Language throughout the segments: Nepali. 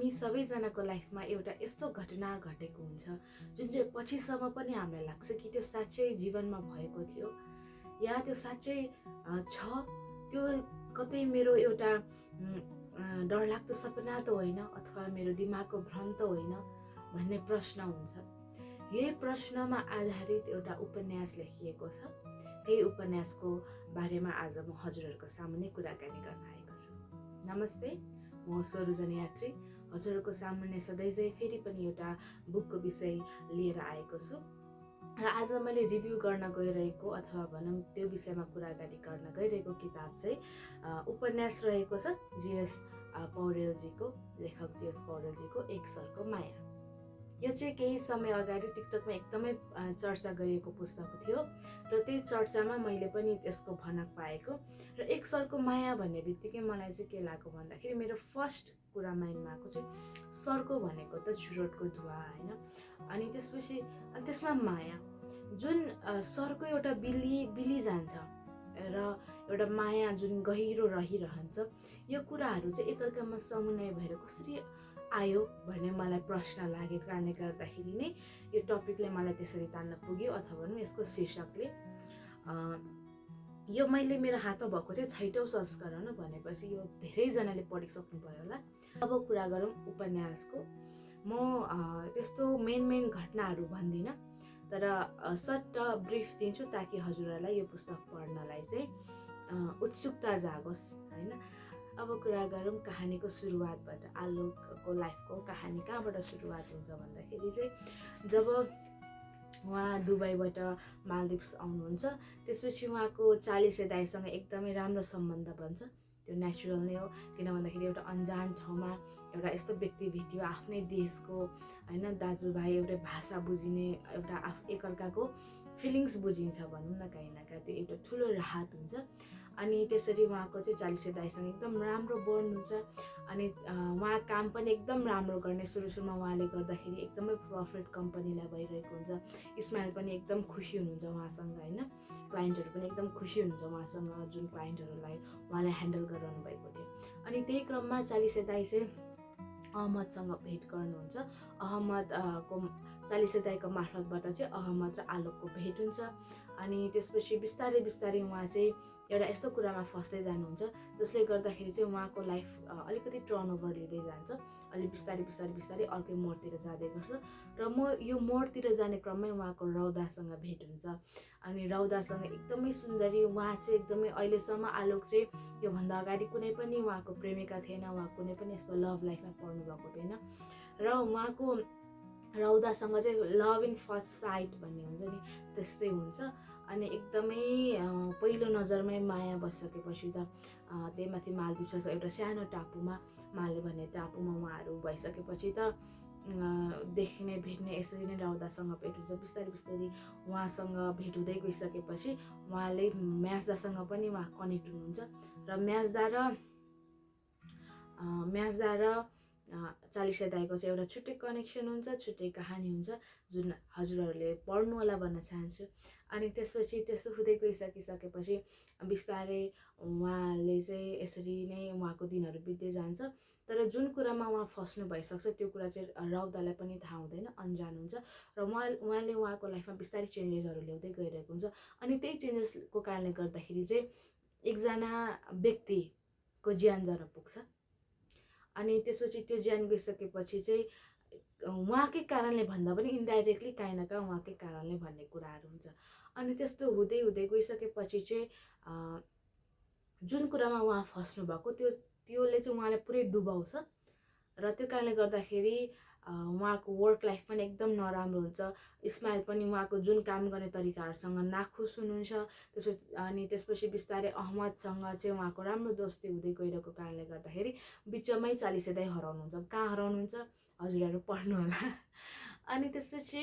हामी सबैजनाको लाइफमा एउटा यस्तो घटना घटेको हुन्छ जुन चाहिँ पछिसम्म पनि हामीलाई लाग्छ कि त्यो साँच्चै जीवनमा भएको थियो या त्यो साँच्चै छ, त्यो कतै मेरो एउटा डरलाग्दो सपना त होइन अथवा मेरो दिमागको भ्रम त होइन भन्ने प्रश्न हुन्छ। यही प्रश्नमा आधारित एउटा उपन्यास लेखिएको छ। त्यही उपन्यासको बारेमा आज म हजुरहरूको सामुन्ने कुराकानी गर्न आएको छु। नमस्ते, म स्वरुजन यात्री हजुरहरूको सामुन्ने सधैँ फेरि पनि एउटा बुकको विषय लिएर आएको छु र आज मैले रिभ्यू गर्न गइरहेको अथवा भनौँ त्यो विषयमा कुराकानी गर्न गइरहेको किताब चाहिँ उपन्यास रहेको छ जीएस पौडेलजीको, लेखक जीएस पौडेलजीको एक सरको माया। यो चाहिँ केही समय अगाडि टिकटकमा एकदमै चर्चा गरिएको पुस्तक थियो र त्यही चर्चामा मैले पनि त्यसको भनक पाएको र एक सरको माया भन्ने बित्तिकै मलाई चाहिँ के लाग्यो भन्दाखेरि मेरो फर्स्ट कुरा माइन्डमा आएको चाहिँ सरको भनेको त चुरोटको धुवा होइन, अनि त्यसपछि त्यसमा माया जुन सरको एउटा बिली जान्छ र एउटा माया जुन गहिरो रहिरहन्छ, यो कुराहरू चाहिँ एकअर्कामा समन्वय भएर कसरी आयो भन्ने मलाई प्रश्न लागेको कारणले गर्दाखेरि नै यो टपिकले मलाई त्यसरी तान्न पुग्यो अथवा यसको शीर्षकले। यो मैले मेरो हातमा भएको चाहिँ 6औं संस्करण भनेपछि यो धेरैजनाले पढिसक्नु भयो होला। अब कुरा गरौँ उपन्यासको। म त्यस्तो मेन घटनाहरू भन्दिनँ, तर सट्ट ब्रिफ दिन्छु ताकि हजुरहरूलाई यो पुस्तक पढ्नलाई चाहिँ उत्सुकता जागोस् होइन। अब कुरा गरौँ कहानीको सुरुवातबाट। आलोकको लाइफको कहानी कहाँबाट सुरुवात हुन्छ भन्दाखेरि चाहिँ जब उहाँ दुबईबाट मालदिप्स आउनुहुन्छ, त्यसपछि उहाँको चालिसे दाइसँग एकदमै राम्रो सम्बन्ध बन्छ। त्यो नेचुरल नै हो, किन भन्दाखेरि एउटा अन्जान ठाउँमा एउटा यस्तो व्यक्ति भेटियो आफ्नै देशको होइन, दाजुभाइ, एउटै भाषा बुझिने, एउटा एकअर्काको फिलिङ्स बुझिन्छ भनौँ न, कहीँ न कहीँ त्यो एउटा ठुलो राहत हुन्छ। अनि त्यसरी उहाँको चाहिँ चालिसे दाइसँग एकदम राम्रो बन्ड हुन्छ अनि उहाँ काम पनि एकदम राम्रो गर्ने। सुरुमा उहाँले गर्दाखेरि एकदमै प्रफिट कम्पनीलाई भइरहेको हुन्छ। इस्माइल पनि एकदम खुसी हुनुहुन्छ उहाँसँग होइन, क्लाइन्टहरू पनि एकदम खुसी हुनुहुन्छ उहाँसँग, जुन क्लाइन्टहरूलाई उहाँले ह्यान्डल गराउनु भएको थियो। अनि त्यही क्रममा चालिसे दाइ चाहिँ अहमदसँग भेट गर्नुहुन्छ। अहमदको चालिसे दाइको मार्फतबाट चाहिँ अहमद र आलोकको भेट हुन्छ। अनि त्यसपछि बिस्तारै उहाँ चाहिँ एउटा यस्तो कुरामा फस्दै जानुहुन्छ जसले गर्दाखेरि चाहिँ उहाँको लाइफ अलिकति टर्नओभर लिँदै जान्छ। अलि बिस्तारै अर्कै मोडतिर जाँदै गर्छ र यो मोडतिर जाने क्रममै उहाँको रौदासँग भेट हुन्छ। अनि रौदासँग एकदमै सुन्दरी, उहाँ चाहिँ एकदमै अहिलेसम्म आलोक चाहिँ योभन्दा अगाडि कुनै पनि उहाँको प्रेमिका थिएन, उहाँ कुनै पनि यस्तो लभ लाइफमा पर्नु भएको थिएन र उहाँको रौदासँग चाहिँ लभ इन फर्स्ट साइट भन्ने हुन्छ नि, त्यस्तै हुन्छ। अनि एकदमै पहिलो नजरमै माया बसिसकेपछि त त्यही माथि मालदिप्स एउटा सानो टापुमा, माले भन्ने टापुमा उहाँहरू भइसकेपछि त देखिने भेट्ने यसरी नै रौदासँग भेट हुन्छ। बिस्तारै उहाँसँग भेट हुँदै गइसकेपछि उहाँले म्याजदासँग पनि उहाँ कनेक्ट हुनुहुन्छ र म्याजदा र चालिसे दाइको चाहिँ एउटा छुट्टै कनेक्सन हुन्छ, छुट्टै कहानी हुन्छ जुन हजुरहरूले पढ्नु होला भन्न चाहन्छु। अनि त्यसपछि त्यस्तो हुँदै गइसकेपछि बिस्तारै उहाँले चाहिँ यसरी नै उहाँको दिनहरू बित्दै जान्छ। तर जुन कुरामा उहाँ फस्नु भइसक्छ त्यो कुरा चाहिँ रौदालाई पनि थाहा हुँदैन, अन्जान हुन्छ र उहाँले उहाँको लाइफमा बिस्तारै चेन्जेसहरू ल्याउँदै गइरहेको हुन्छ। अनि त्यही चेन्जेसको कारणले गर्दाखेरि चाहिँ एकजना व्यक्तिको ज्यान जान पुग्छ। अनि त्यसपछि त्यो ज्यान गइसकेपछि चाहिँ उहाँकै कारणले भन्दा पनि इन्डाइरेक्टली काहीँ न कहीँ उहाँकै कारणले भन्ने कुराहरू हुन्छ। अनि त्यस्तो हुँदै गइसकेपछि चाहिँ जुन कुरामा उहाँ फस्नु भएको त्योले चाहिँ उहाँलाई पुरै डुबाउँछ र त्यो कारणले गर्दाखेरि उहाँको वर्क लाइफ पनि एकदम नराम्रो हुन्छ। इस्माइल पनि उहाँको जुन काम गर्ने तरिकाहरूसँग नाखुस हुनुहुन्छ। त्यसपछि बिस्तारै अहमदसँग चाहिँ उहाँको राम्रो दोस्ती हुँदै गइरहेको कारणले गर्दाखेरि बिचमै चालिसे दाइ हराउनुहुन्छ। कहाँ हराउनुहुन्छ हजुरहरू पढ्नु होला। अनि त्यसपछि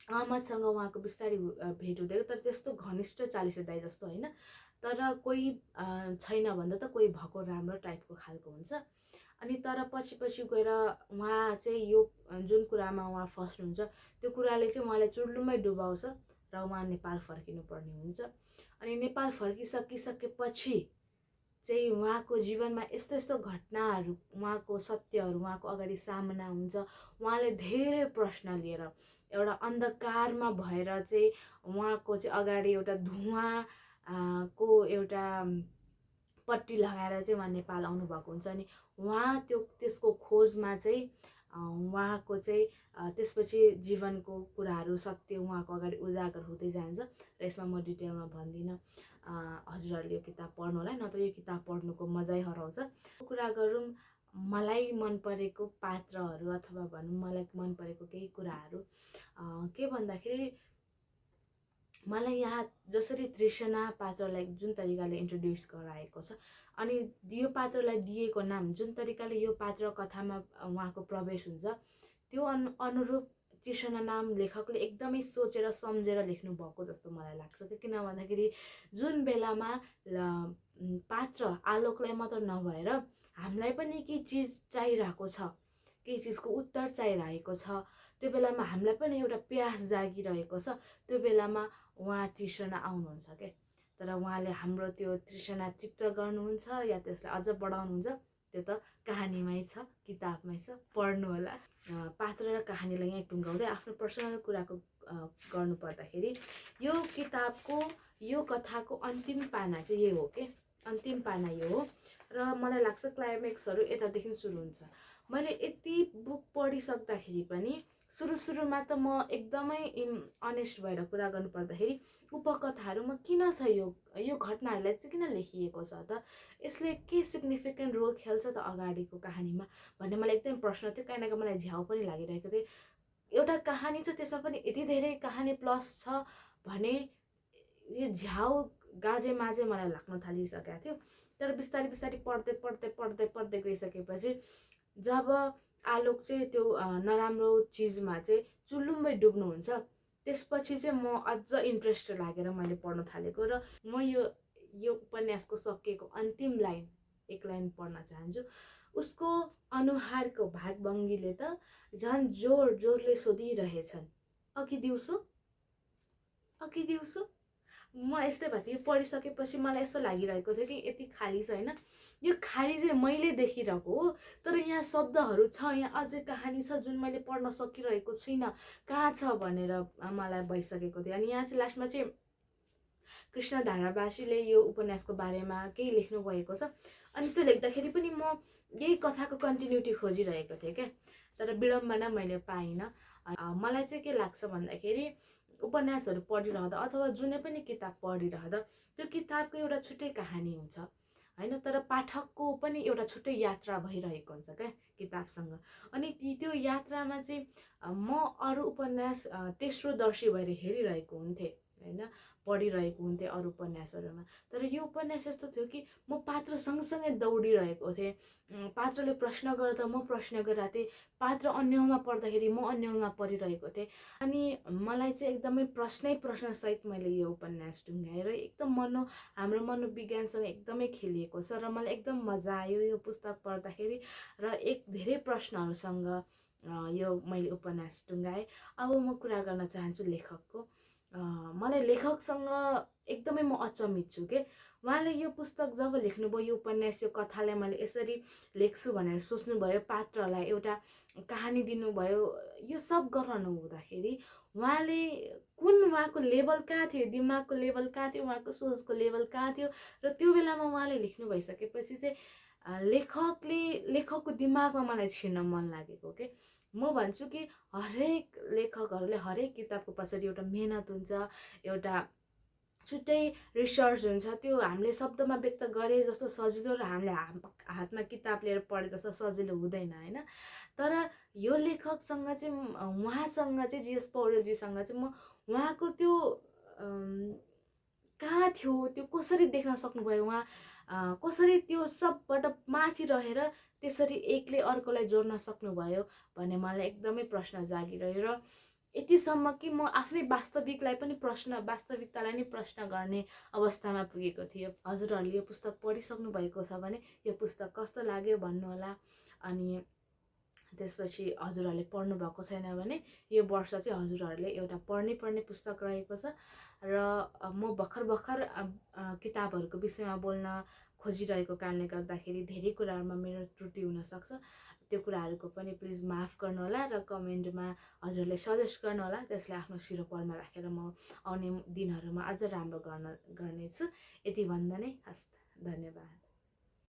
अहमदसँग उहाँको बिस्तारै भेट हुँदै, तर त्यस्तो घनिष्ठ चालिसे दाइ जस्तो होइन, तर कोही छैन भन्दा त कोही भएको राम्रो टाइपको खालको हुन्छ। अनि तर पछि गएर उहाँ चाहिँ यो जुन कुरामा उहाँ फस्नुहुन्छ त्यो कुराले चाहिँ उहाँलाई चुर्लुमै डुबाउँछ र उहाँ नेपाल फर्किनु पर्ने हुन्छ। अनि नेपाल फर्किसकेपछि चाहिँ उहाँको जीवनमा यस्तो यस्तो घटनाहरू, उहाँको सत्यहरू उहाँको अगाडि सामना हुन्छ। उहाँले धेरै प्रश्न लिएर एउटा अन्धकारमा भएर चाहिँ उहाँको चाहिँ अगाडि एउटा धुवाँ को एउटा पट्टी लगाएर चाहिँ उहाँ नेपाल आउनुभएको हुन्छ। अनि उहाँ त्यसको खोजमा चाहिँ उहाँको चाहिँ त्यसपछि जीवनको कुराहरू सत्य उहाँको अगाडि उजागर हुँदै जान्छ। र यसमा म डिटेलमा भन्दिनँ, हजुरहरूले यो किताब पढ्नु होला, न त यो किताब पढ्नुको मजै हराउँछ। कुरा गरौँ मलाई मन परेको पात्रहरू अथवा भनौँ मलाई मन परेको केही कुराहरू के भन्दाखेरि, मलाई यहाँ जसरी तृष्णा पात्रलाई जुन तरिकाले इन्ट्रोड्युस गराएको छ अनि यो पात्रलाई दिएको नाम, जुन तरिकाले यो पात्र कथामा उहाँको प्रवेश हुन्छ, त्यो अनुरूप तृष्णा नाम लेखकले एकदमै सोचेर सम्झेर लेख्नु भएको जस्तो मलाई लाग्छ। किन भन्दाखेरि जुन बेलामा पात्र आलोकलाई मात्र नभएर हामीलाई पनि केही चिज चाहिरहेको छ, केही चिजको उत्तर चाहिरहेको छ, त्यो बेलामा हामीलाई पनि एउटा प्यास जागिरहेको छ, त्यो बेलामा उहाँ तृष्णा आउनुहुन्छ के। तर उहाँले हाम्रो त्यो तृष्णा तृप्त गर्नुहुन्छ या त्यसलाई अझ बढाउनुहुन्छ, त्यो त कहानीमै छ, किताबमै छ, पढ्नु होला। पात्र र कहानीलाई यहीँ टुङ्गाउँदै आफ्नो पर्सनल कुराको गर्नु पर्दाखेरि यो किताबको यो कथाको अन्तिम पाना चाहिँ यही हो के, अन्तिम पाना यो हो। र मलाई लाग्छ क्लाइमेक्सहरू यतादेखि सुरु हुन्छ। मैले यति बुक पढिसक्दाखेरि पनि सुरुमा त म एकदमै अनेस्ट भएर कुरा गर्नु पर्दाखेरि उपकथाहरूमा किन छ यो घटनाहरूलाई चाहिँ किन लेखिएको छ त, यसले के सिग्निफिकेन्ट रोल खेल्छ त अगाडिको कहानीमा भन्ने मलाई एकदम प्रश्न थियो। कहीँ न कहीँ मलाई झ्याउ पनि लागिरहेको थियो। एउटा कहानी छ, त्यसमा पनि यति धेरै कहानी प्लस छ भने यो झ्याउ गाजे माझे मलाई लाग्न थालिसकेको थियो। तर बिस्तारै पढ्दै गइसकेपछि जब आलोक चाहिँ त्यो नराम्रो चिजमा चाहिँ चुल्लुम्बै डुब्नुहुन्छ, त्यसपछि चाहिँ म अझ इन्ट्रेस्ट लागेर मैले पढ्न थालेको। र म यो उपन्यासको सकिएको अन्तिम लाइन, एक लाइन पढ्न चाहन्छु। उसको अनुहारको भागभङ्गीले त झन् जोरले सोधिरहेछन्, अघि दिउँसो। म यस्तै भएको थियो, पढिसकेपछि मलाई यस्तो लागिरहेको थियो कि यति खाली छ होइन, यो खाली चाहिँ मैले देखिरहेको हो, तर यहाँ शब्दहरू छ, यहाँ अझै कहानी छ जुन मैले पढ्न सकिरहेको छुइनँ, कहाँ छ भनेर मलाई भइसकेको थियो। अनि यहाँ चाहिँ लास्टमा चाहिँ कृष्ण धारावासीले यो उपन्यासको बारेमा केही लेख्नु भएको छ। अनि त्यो लेख्दाखेरि पनि म यही कथाको कन्टिन्युटी खोजिरहेको थिएँ क्या, तर विडम्बना मैले पाइनँ। मलाई चाहिँ के लाग्छ भन्दाखेरि उपन्यासहरू पढिरहँदा अथवा जुनै पनि किताब पढिरहँदा त्यो किताबको एउटा छुट्टै कहानी हुन्छ होइन, तर पाठकको पनि एउटा छुट्टै यात्रा भइरहेको हुन्छ क्या किताबसँग। अनि त्यो यात्रामा चाहिँ म अरू उपन्यास तेस्रोदर्शी भएर हेरिरहेको हुन्थेँ होइन, पढिरहेको हुन्थेँ अरू उपन्यासहरूमा। तर यो उपन्यास यस्तो थियो कि म पात्र सँगसँगै दौडिरहेको थिएँ। पात्रले प्रश्न गर्दा म प्रश्न गरिरहेको थिएँ, पात्र अन्यलमा पढ्दाखेरि म अन्यलमा पढिरहेको थिएँ। अनि मलाई चाहिँ एकदमै प्रश्नसहित मैले यो उपन्यास ढुङ्गाएर एकदम हाम्रो मनोविज्ञानसँग एकदमै खेलिएको छ। र मलाई एकदम मजा आयो यो पुस्तक पढ्दाखेरि, र धेरै प्रश्नहरूसँग यो मैले उपन्यास ढुङ्गाएँ। अब म कुरा गर्न चाहन्छु लेखकको। मलाई लेखकसँग एकदमै म अचम्मित छु के। उहाँले यो पुस्तक जब लेख्नुभयो, यो उपन्यास, यो कथालाई मैले यसरी लेख्छु भनेर सोच्नुभयो, पात्रलाई एउटा कहानी दिनुभयो, यो सब गराउनु हुँदाखेरि उहाँले उहाँको लेभल कहाँ थियो, दिमागको लेभल कहाँ थियो, उहाँको सोचको लेभल कहाँ थियो। र त्यो बेलामा उहाँले लेख्नु भइसकेपछि चाहिँ लेखकको दिमागमा मलाई छिर्न मन लागेको के। म भन्छु कि हरेक लेखकहरूले हरेक किताबको पछाडि एउटा मेहनत हुन्छ, एउटा छुट्टै रिसर्च हुन्छ। त्यो हामीले शब्दमा व्यक्त गरे जस्तो सजिलो र हामीले हातमा किताब लिएर पढे जस्तो सजिलो हुँदैन होइन। तर यो लेखकसँग चाहिँ उहाँसँग चाहिँ जीएस पौडेलजीसँग चाहिँ म उहाँको त्यो कहाँ थियो, त्यो कसरी देख्न सक्नुभयो, उहाँ कसरी त्यो सबबाट माथि रहेर त्यसरी एकले अर्कोलाई जोड्न सक्नुभयो भन्ने मलाई एकदमै प्रश्न जागिरह्यो। र यतिसम्म कि म आफ्नै वास्तविकतालाई नै प्रश्न गर्ने अवस्थामा पुगेको थियो। हजुरहरूले यो पुस्तक पढिसक्नु भएको छ भने यो पुस्तक कस्तो लाग्यो भन्नुहोला। अनि त्यसपछि हजुरहरूले पढ्नु भएको छैन भने यो वर्ष चाहिँ हजुरहरूले एउटा पढ्ने पुस्तक रहेको छ र म भर्खर किताबहरूको विषयमा बोल्न खोजिरहेको कारणले गर्दाखेरि धेरै कुराहरूमा मेरो त्रुटि हुनसक्छ। त्यो कुराहरूको पनि प्लिज माफ गर्नुहोला र कमेन्टमा हजुरले सजेस्ट गर्नुहोला, त्यसले आफ्नो शिरोपरमा राखेर म आउने दिनहरूमा अझ राम्रो गर्नेछु। यति भन्दा नै हस्, धन्यवाद।